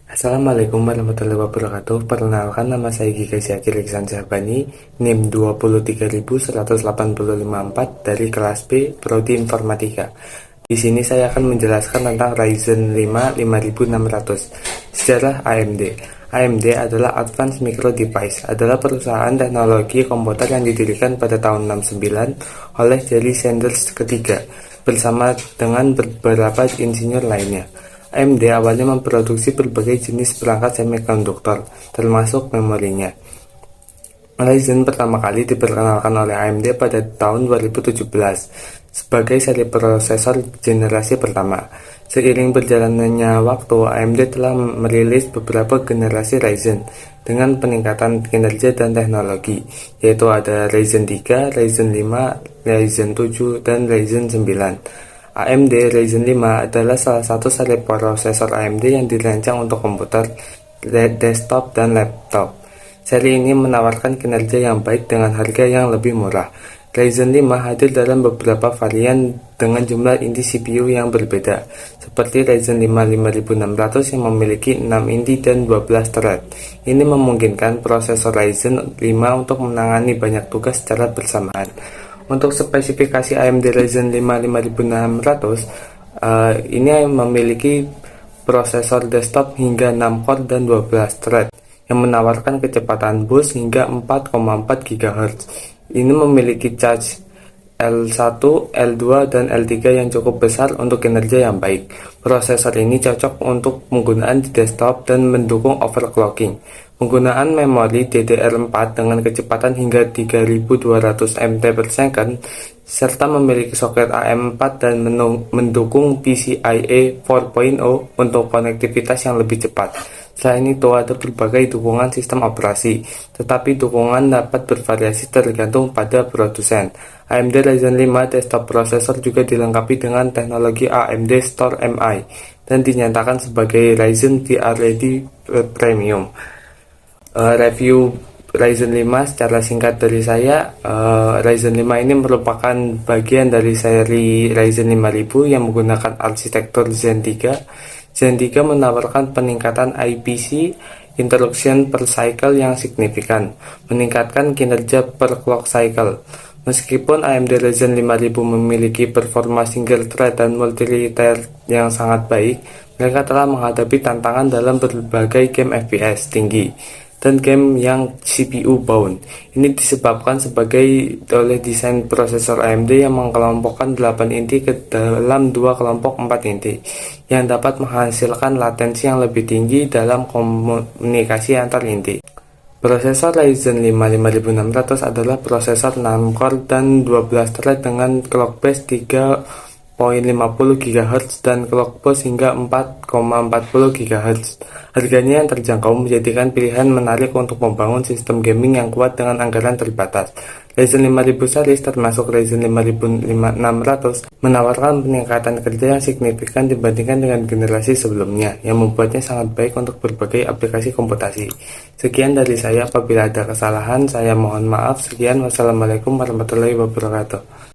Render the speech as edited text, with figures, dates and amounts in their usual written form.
Assalamualaikum warahmatullahi wabarakatuh. Perkenalkan, nama saya Giga Syakir Iksan Syahbani, NIM 23185 dari kelas B Prodi Informatika. Di sini saya akan menjelaskan tentang Ryzen 5 5600. Sejarah AMD. AMD adalah Advanced Micro Device, adalah perusahaan teknologi komputer yang didirikan pada tahun 69 oleh Jerry Sanders ketiga bersama dengan beberapa insinyur lainnya. AMD awalnya memproduksi berbagai jenis perangkat semikonduktor, termasuk memorinya. Ryzen pertama kali diperkenalkan oleh AMD pada tahun 2017 sebagai seri prosesor generasi pertama. Seiring berjalannya waktu, AMD telah merilis beberapa generasi Ryzen dengan peningkatan kinerja dan teknologi, yaitu ada Ryzen 3, Ryzen 5, Ryzen 7, dan Ryzen 9. AMD Ryzen 5 adalah salah satu seri prosesor AMD yang dirancang untuk komputer, desktop, dan laptop. Seri ini menawarkan kinerja yang baik dengan harga yang lebih murah. Ryzen 5 hadir dalam beberapa varian dengan jumlah inti CPU yang berbeda, seperti Ryzen 5 5600 yang memiliki 6 inti dan 12 thread. Ini memungkinkan prosesor Ryzen 5 untuk menangani banyak tugas secara bersamaan. Untuk spesifikasi AMD Ryzen 5 5600, ini memiliki prosesor desktop hingga 6 core dan 12 thread yang menawarkan kecepatan bus hingga 4,4 GHz. Ini memiliki charge L1, L2, dan L3 yang cukup besar untuk kinerja yang baik. Prosesor ini cocok untuk penggunaan di desktop dan mendukung overclocking. Penggunaan memori DDR4 dengan kecepatan hingga 3200 MT per second, serta memiliki soket AM4 dan mendukung PCIe 4.0 untuk konektivitas yang lebih cepat. Selain itu, ada berbagai dukungan sistem operasi, tetapi dukungan dapat bervariasi tergantung pada produsen. AMD Ryzen 5 desktop processor juga dilengkapi dengan teknologi AMD Store MI dan dinyatakan sebagai Ryzen VR Ready Premium. Review Ryzen 5 secara singkat dari saya. Ryzen 5 ini merupakan bagian dari seri Ryzen 5000 yang menggunakan arsitektur Zen 3. Zen 3 menawarkan peningkatan IPC interruption per cycle yang signifikan, meningkatkan kinerja per clock cycle. Meskipun AMD Ryzen 5000 memiliki performa single thread dan multi-thread yang sangat baik, mereka telah menghadapi tantangan dalam berbagai game FPS tinggi dan game yang CPU bound. Ini disebabkan oleh desain prosesor AMD yang mengelompokkan 8 inti ke dalam 2 kelompok 4 inti, yang dapat menghasilkan latensi yang lebih tinggi dalam komunikasi antar inti. Prosesor Ryzen 5 5600 adalah prosesor 6 core dan 12 thread dengan clock base 3.50 GHz dan clock boost hingga 4,40 GHz. Harganya yang terjangkau menjadikan pilihan menarik untuk membangun sistem gaming yang kuat dengan anggaran terbatas. Ryzen 5000 series termasuk Ryzen 5600 menawarkan peningkatan kerja yang signifikan dibandingkan dengan generasi sebelumnya, yang membuatnya sangat baik untuk berbagai aplikasi komputasi. Sekian dari saya, apabila ada kesalahan saya mohon maaf. Sekian, wassalamualaikum warahmatullahi wabarakatuh.